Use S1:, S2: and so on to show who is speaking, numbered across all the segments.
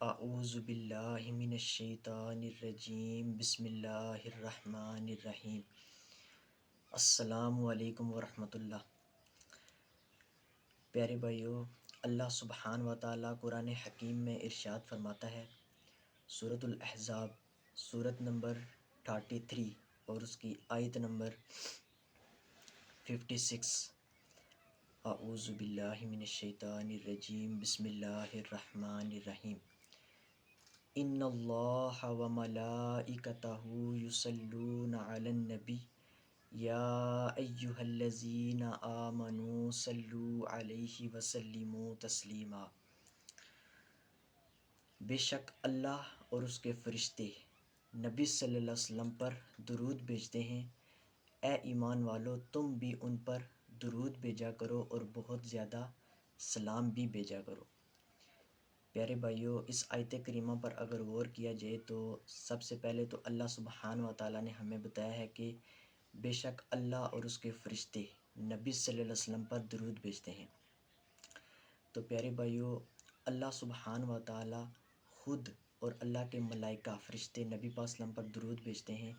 S1: اعوذ باللہ من الشیطان الرجیم، بسم اللہ الرحمن الرحیم۔ السلام علیکم ورحمۃ اللہ۔ پیارے بھائیو، اللہ سبحانہ و تعالیٰ قرآن حکیم میں ارشاد فرماتا ہے، سورۃ الاحزاب سورت نمبر 33 اور اس کی آیت نمبر 56۔ اعوذ باللہ من الشیطان الرجیم، بسم اللہ الرحمن الرحیم۔ ان اللہ و ملائکتہ یصلون علی النبی یا ایہا الذین آمنوا صلوا علیہ وسلموا تسلیما۔ بے شک اللہ اور اس کے فرشتے نبی صلی اللہ علیہ وسلم پر درود بھیجتے ہیں، اے ایمان والو تم بھی ان پر درود بھیجا کرو اور بہت زیادہ سلام بھی بھیجا کرو۔ پیارے بھائیو، اس آیت کریمہ پر اگر غور کیا جائے تو سب سے پہلے تو اللہ سبحانہ و تعالیٰ نے ہمیں بتایا ہے کہ بے شک اللہ اور اس کے فرشتے نبی صلی اللہ علیہ وسلم پر درود بھیجتے ہیں۔ تو پیارے بھائیو، اللہ سبحانہ و تعالیٰ خود اور اللہ کے ملائکہ فرشتے نبی پاک صلی اللہ علیہ وسلم پر درود بھیجتے ہیں،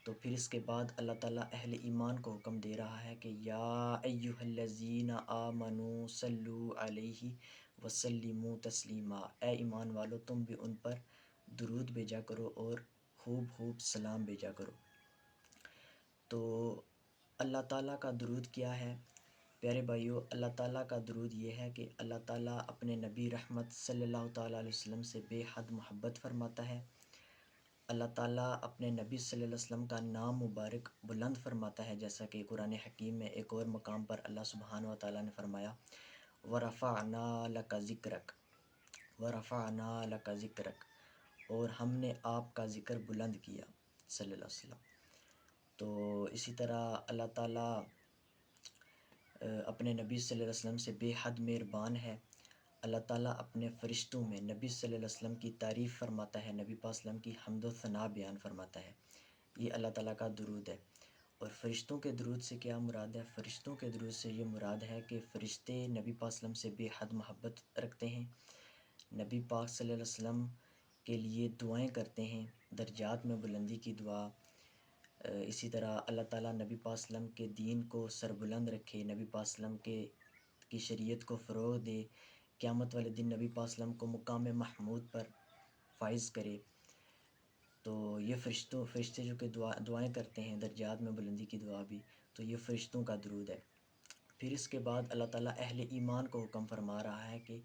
S1: تو پھر اس کے بعد اللہ تعالیٰ اہل ایمان کو حکم دے رہا ہے کہ یا ایہا الذین آمنوا صلوا علیہ وسلموا تسلیما، اے ایمان والو تم بھی ان پر درود بھیجا کرو اور خوب خوب سلام بھیجا کرو۔ تو اللہ تعالیٰ کا درود کیا ہے؟ پیارے بھائیو، اللہ تعالیٰ کا درود یہ ہے کہ اللہ تعالیٰ اپنے نبی رحمت صلی اللہ تعالیٰ علیہ وسلم سے بے حد محبت فرماتا ہے۔ اللہ تعالیٰ اپنے نبی صلی اللہ علیہ وسلم کا نام مبارک بلند فرماتا ہے، جیسا کہ قرآن حکیم میں ایک اور مقام پر اللہ سبحانہ و تعالیٰ نے فرمایا وَرَفَعْنَا لَكَ ذِكْرَكَ وَرَفَعْنَا لَكَ ذِكْرَكَ، اور ہم نے آپ کا ذکر بلند کیا صلی اللہ علیہ وسلم۔ تو اسی طرح اللہ تعالیٰ اپنے نبی صلی اللہ علیہ وسلم سے بے حد مہربان ہے۔ اللہ تعالیٰ اپنے فرشتوں میں نبی صلی اللہ علیہ وسلم کی تعریف فرماتا ہے، نبی پاک صلی اللہ علیہ وسلم کی حمد و ثنا بیان فرماتا ہے۔ یہ اللہ تعالیٰ کا درود ہے۔ اور فرشتوں کے درود سے کیا مراد ہے؟ فرشتوں کے درود سے یہ مراد ہے کہ فرشتے نبی پاک صلی اللہ علیہ وسلم سے بے حد محبت رکھتے ہیں، نبی پاک صلی اللہ علیہ وسلم کے لیے دعائیں کرتے ہیں، درجات میں بلندی کی دعا۔ اسی طرح اللہ تعالیٰ نبی پاک صلی اللہ علیہ وسلم کے دین کو سربلند رکھے، نبی پاک صلی اللہ علیہ وسلم کی شریعت کو فروغ دے، قیامت والے دن نبی پاک صلی اللہ علیہ وسلم کو مقام محمود پر فائز کرے۔ تو یہ فرشتے جو کہ دعائیں کرتے ہیں، درجات میں بلندی کی دعا بھی، تو یہ فرشتوں کا درود ہے۔ پھر اس کے بعد اللہ تعالیٰ اہل ایمان کو حکم فرما رہا ہے کہ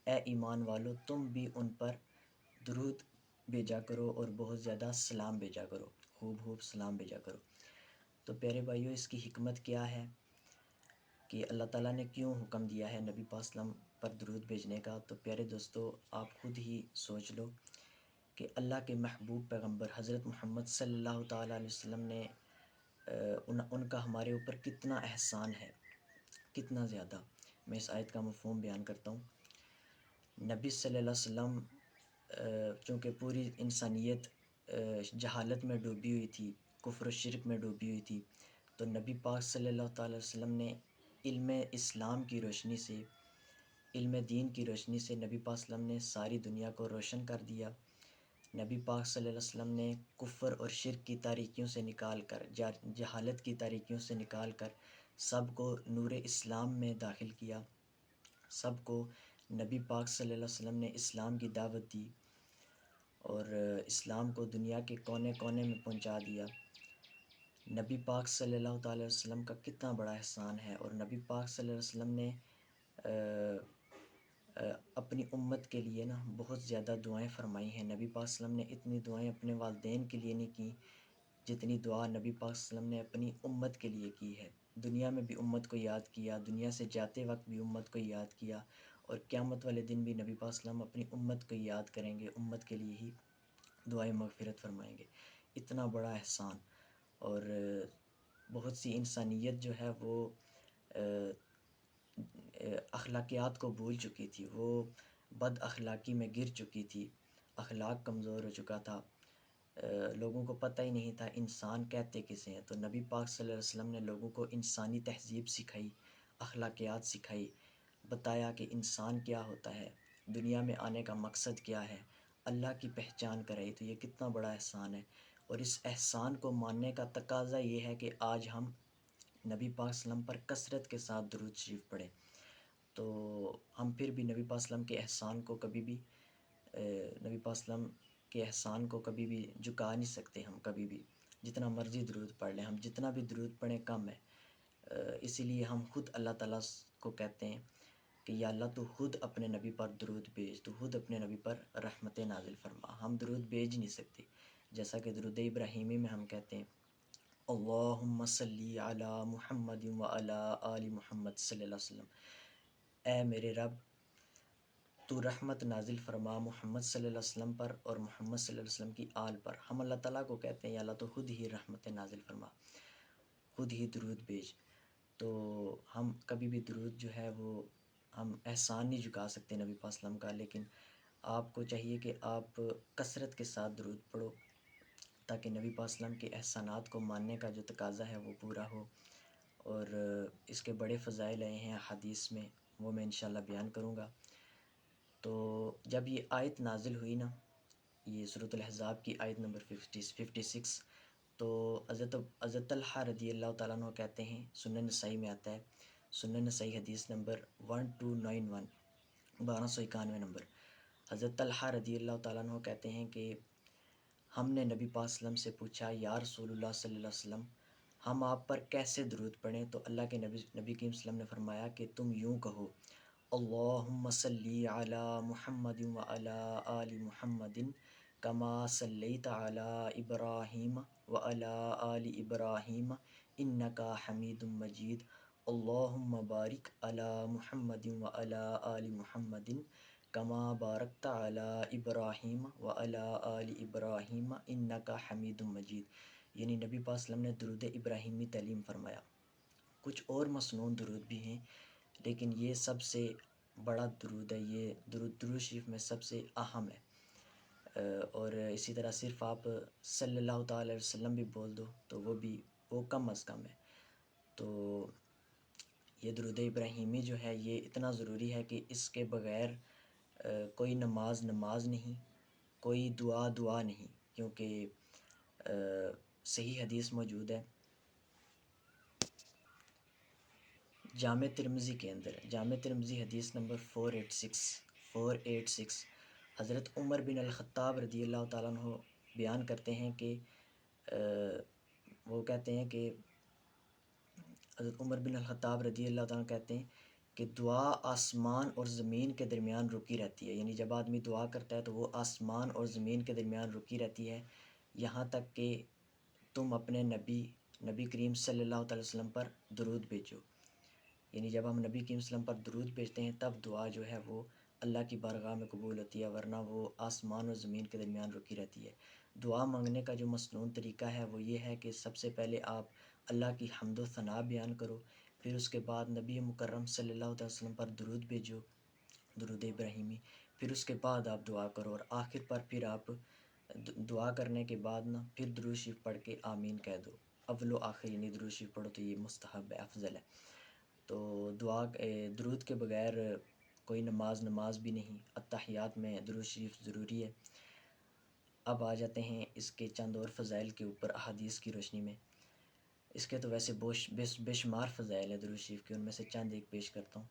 S1: اے ایمان والو تم بھی ان پر درود بھیجا کرو اور بہت زیادہ سلام بھیجا کرو، خوب خوب سلام بھیجا کرو۔ تو پیارے بھائیو، اس کی حکمت کیا ہے کہ اللہ تعالیٰ نے کیوں حکم دیا ہے نبی پاک صلی اللہ علیہ وسلم پر درود بھیجنے کا؟ تو پیارے دوستو، آپ خود ہی سوچ لو کہ اللہ کے محبوب پیغمبر حضرت محمد صلی اللہ تعالیٰ علیہ وسلم نے ان کا ہمارے اوپر کتنا احسان ہے، کتنا زیادہ۔ میں اس آیت کا مفہوم بیان کرتا ہوں۔ نبی صلی اللہ علیہ وسلم چونکہ پوری انسانیت جہالت میں ڈوبی ہوئی تھی، کفر و شرک میں ڈوبی ہوئی تھی، تو نبی پاک صلی اللہ تعالیٰ علیہ وسلم نے علم اسلام کی روشنی سے، علم دین کی روشنی سے نبی پاک صلی اللہ علیہ وسلم نے ساری دنیا کو روشن کر دیا۔ نبی پاک صلی اللہ علیہ وسلم نے کفر اور شرک کی تاریکیوں سے نکال کر، جہالت کی تاریکیوں سے نکال کر سب کو نور اسلام میں داخل کیا، سب کو نبی پاک صلی اللہ علیہ وسلم نے اسلام کی دعوت دی اور اسلام کو دنیا کے کونے کونے میں پہنچا دیا۔ نبی پاک صلی اللہ تعالیٰ علیہ وسلم کا کتنا بڑا احسان ہے، اور نبی پاک صلی اللہ علیہ وسلم نے اپنی امت کے لیے بہت زیادہ دعائیں فرمائی ہیں۔ نبی پاک صلی اللہ علیہ وسلم نے اتنی دعائیں اپنے والدین کے لیے نہیں کی جتنی دعا نبی پاک صلی اللہ علیہ وسلم نے اپنی امت کے لیے کی ہے۔ دنیا میں بھی امت کو یاد کیا، دنیا سے جاتے وقت بھی امت کو یاد کیا، اور قیامت والے دن بھی نبی پاک صلی اللہ علیہ وسلم اپنی امت کو یاد کریں گے، امت کے لیے ہی دعائیں مغفرت فرمائیں گے۔ اتنا بڑا احسان۔ اور بہت سی انسانیت جو ہے وہ اخلاقیات کو بھول چکی تھی، وہ بد اخلاقی میں گر چکی تھی، اخلاق کمزور ہو چکا تھا، لوگوں کو پتہ ہی نہیں تھا انسان کہتے کسے ہیں۔ تو نبی پاک صلی اللہ علیہ وسلم نے لوگوں کو انسانی تہذیب سکھائی، اخلاقیات سکھائی، بتایا کہ انسان کیا ہوتا ہے، دنیا میں آنے کا مقصد کیا ہے، اللہ کی پہچان کرائے، تو یہ کتنا بڑا احسان ہے۔ اور اس احسان کو ماننے کا تقاضا یہ ہے کہ آج ہم نبی پاک صلی اللہ علیہ وسلم پر کثرت کے ساتھ درود شریف پڑھیں۔ تو ہم پھر بھی نبی پاک صلی اللہ علیہ وسلم کے احسان کو کبھی بھی نبی پاک صلی اللہ علیہ وسلم کے احسان کو کبھی بھی جھکا نہیں سکتے، ہم کبھی بھی جتنا مرضی درود پڑھ لیں، ہم جتنا بھی درود پڑھیں کم ہے۔ اسی لیے ہم خود اللہ تعالیٰ کو کہتے ہیں کہ یا اللہ تو خود اپنے نبی پر درود بھیج، تو خود اپنے نبی پر رحمت نازل فرما۔ ہم درود بھیج نہیں سکتے، جیسا کہ درود ابراہیمی میں ہم کہتے ہیں اللہم صلی علی محمد وعلی آل محمد صلی اللہ علیہ وسلم، اے میرے رب تو رحمت نازل فرما محمد صلی اللہ علیہ وسلم پر اور محمد صلی اللہ علیہ وسلم کی آل پر۔ ہم اللہ تعالیٰ کو کہتے ہیں یا اللہ تو خود ہی رحمت نازل فرما، خود ہی درود بھیج۔ تو ہم کبھی بھی درود جو ہے وہ ہم احسان نہیں جھکا سکتے نبی پاک صلی اللہ علیہ وسلم کا، لیکن آپ کو چاہیے کہ آپ کثرت کے ساتھ درود پڑھو تاکہ نبی پاک صلی اللہ علیہ وسلم کے احسانات کو ماننے کا جو تقاضا ہے وہ پورا ہو۔ اور اس کے بڑے فضائل آئے ہیں حدیث میں، وہ میں انشاءاللہ بیان کروں گا۔ تو جب یہ آیت نازل ہوئی نا، یہ سورۃ الاحزاب کی آیت نمبر 56، تو حضرت طلحہ رضی اللہ تعالیٰ عنہ کہتے ہیں، سنن نسائی میں آتا ہے، سنن نسائی حدیث نمبر 1291، 1291 نمبر، حضرت طلحہ رضی اللہ تعالیٰ عنہ کہتے ہیں کہ ہم نے نبی پاک صلی اللہ علیہ وسلم سے پوچھا یا رسول اللہ صلی اللہ علیہ وسلم ہم آپ پر کیسے درود پڑھیں؟ تو اللہ کے نبی کریم صلی اللہ علیہ وسلم نے فرمایا کہ تم یوں کہو اللہم صلی علی محمد وعلی آل محمد کما صلیت علی ابراہیم وعلی آل ابراہیم انکا حمید مجید، اللہم بارک علی محمد وعلی آل محمد کما بارکت علی ابراہیم وعلی آل ابراہیم انکا حمید مجید۔ یعنی نبی پاک صلی اللہ علیہ وسلم نے درود ابراہیمی تعلیم فرمایا۔ کچھ اور مسنون درود بھی ہیں، لیکن یہ سب سے بڑا درود ہے، یہ درود شریف میں سب سے اہم ہے۔ اور اسی طرح صرف آپ صلی اللہ تعالی علیہ وسلم بھی بول دو تو وہ کم از کم ہے۔ تو یہ درود ابراہیمی جو ہے یہ اتنا ضروری ہے کہ اس کے بغیر کوئی نماز نہیں، کوئی دعا نہیں، کیونکہ صحیح حدیث موجود ہے جامع ترمذی کے اندر، جامع ترمذی حدیث نمبر 486، حضرت عمر بن الخطاب رضی اللہ تعالیٰ عنہ بیان کرتے ہیں کہ وہ کہتے ہیں کہ حضرت عمر بن الخطاب رضی اللہ تعالیٰ عنہ کہتے ہیں کہ دعا آسمان اور زمین کے درمیان رکی رہتی ہے، یعنی جب آدمی دعا کرتا ہے تو وہ آسمان اور زمین کے درمیان رکی رہتی ہے، یہاں تک کہ تم اپنے نبی کریم صلی اللہ تعالی وسلم پر درود بھیجو۔ یعنی جب ہم نبی کریم صلی اللہ علیہ وسلم پر درود بھیجتے ہیں تب دعا جو ہے وہ اللہ کی بارگاہ میں قبول ہوتی ہے، ورنہ وہ آسمان اور زمین کے درمیان رکی رہتی ہے۔ دعا مانگنے کا جو مسنون طریقہ ہے وہ یہ ہے کہ سب سے پہلے آپ اللہ کی حمد و ثنا بیان کرو، پھر اس کے بعد نبی مکرم صلی اللہ علیہ وسلم پر درود بھیجو، درود ابراہیمی، پھر اس کے بعد آپ دعا کرو، اور آخر پر پھر آپ دعا کرنے کے بعد نا پھر درود شریف پڑھ کے آمین کہہ دو۔ اول و آخر یعنی درود شریف پڑھو تو یہ مستحب ہے، افضل ہے۔ تو درود کے بغیر کوئی نماز بھی نہیں، اتحیات میں درود شریف ضروری ہے۔ اب آ جاتے ہیں اس کے چند اور فضائل کے اوپر احادیث کی روشنی میں۔ اس کے تو ویسے بے شمار فضائل ہیں درود شریف کے، ان میں سے چند ایک پیش کرتا ہوں۔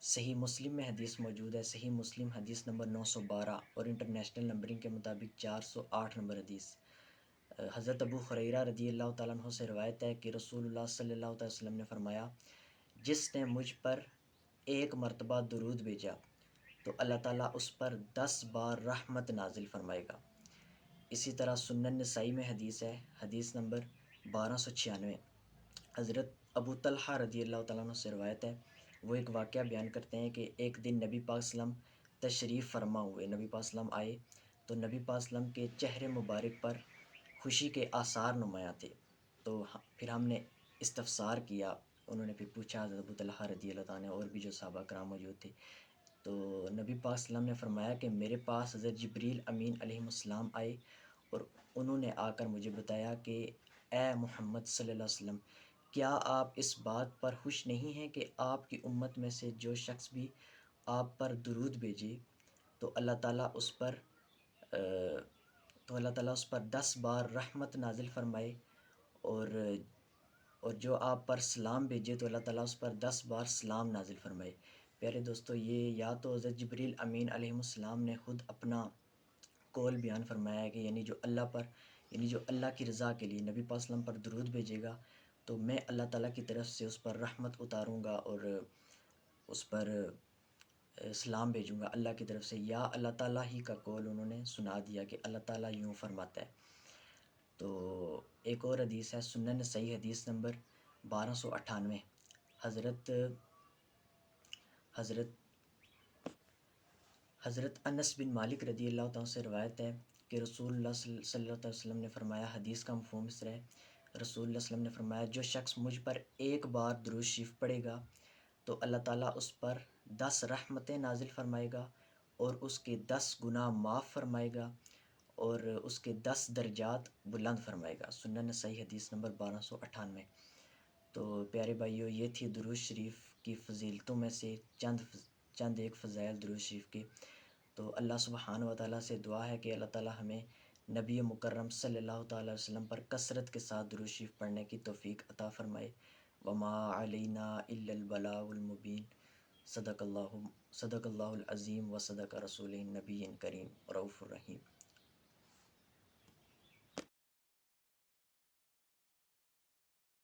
S1: صحیح مسلم میں حدیث موجود ہے، صحیح مسلم حدیث نمبر 912 اور انٹرنیشنل نمبرنگ کے مطابق 408 نمبر حدیث۔ حضرت ابو ہریرہ رضی اللہ تعالیٰ عنہ سے روایت ہے کہ رسول اللہ صلی اللہ علیہ وسلم نے فرمایا جس نے مجھ پر ایک مرتبہ درود بھیجا تو اللہ تعالیٰ اس پر 10 بار رحمت نازل فرمائے گا۔ اسی طرح سنن نسائی میں حدیث ہے، حدیث نمبر 1296، حضرت ابو طلحہ رضی اللہ تعالیٰ عنہ سے روایت ہے، وہ ایک واقعہ بیان کرتے ہیں کہ ایک دن نبی پاک صلی اللہ علیہ وسلم تشریف فرما ہوئے، نبی پاک صلی اللہ علیہ وسلم آئے تو نبی پاک صلی اللہ علیہ وسلم کے چہرے مبارک پر خوشی کے آثار نمایاں تھے۔ تو پھر ہم نے استفسار کیا، انہوں نے پھر پوچھا حضرت ابو طلحہ رضی اللہ تعالیٰ اور بھی جو صحابہ کرام موجود تھے، تو نبی پاک صلی اللہ علیہ وسلم نے فرمایا کہ میرے پاس حضرت جبریل امین علیہ السلام آئے اور انہوں نے آ کر مجھے بتایا کہ اے محمد صلی اللہ علیہ وسلم کیا آپ اس بات پر خوش نہیں ہیں کہ آپ کی امت میں سے جو شخص بھی آپ پر درود بھیجے تو اللہ تعالیٰ اس پر تو اللہ تعالیٰ اس پر 10 بار رحمت نازل فرمائے، اور جو آپ پر سلام بھیجے تو اللہ تعالیٰ اس پر 10 بار سلام نازل فرمائے۔ پیارے دوستو، یہ یا تو حضرت جبریل امین علیہ السلام نے خود اپنا قول بیان فرمایا ہے کہ یعنی جو اللہ کی رضا کے لیے نبی پاک صلی اللہ علیہ وسلم پر درود بھیجے گا تو میں اللہ تعالیٰ کی طرف سے اس پر رحمت اتاروں گا اور اس پر سلام بھیجوں گا اللہ کی طرف سے، یا اللہ تعالیٰ ہی کا قول انہوں نے سنا دیا کہ اللہ تعالیٰ یوں فرماتا ہے۔ تو ایک اور حدیث ہے، سنن نسائی حدیث نمبر 1298، حضرت انس بن مالک رضی اللہ تعالیٰ سے روایت ہے کہ رسول اللہ صلی اللہ علیہ وسلم نے فرمایا، حدیث کا مفہوم اس طرح ہے، رسول اللہ صلی اللہ علیہ وسلم نے فرمایا، جو شخص مجھ پر ایک بار درود شریف پڑھے گا تو اللہ تعالیٰ اس پر 10 رحمتیں نازل فرمائے گا اور اس کے 10 گناہ معاف فرمائے گا اور اس کے 10 درجات بلند فرمائے گا۔ سنن نسائی حدیث نمبر 1298۔ تو پیارے بھائیو، یہ تھی درود شریف کی فضیلتوں میں سے چند ایک فضائل درود شریف کی۔ تو اللہ سبحانہ و تعالیٰ سے دعا ہے کہ اللہ تعالیٰ ہمیں نبی مکرم صلی اللہ تعالیٰ علیہ وسلم پر کثرت کے ساتھ درود شریف پڑھنے کی توفیق عطا فرمائے۔ وما علینا الا البلاغ المبین۔ صدق اللہ العظیم و صدق رسول نبی کریم رؤوف الرحیم۔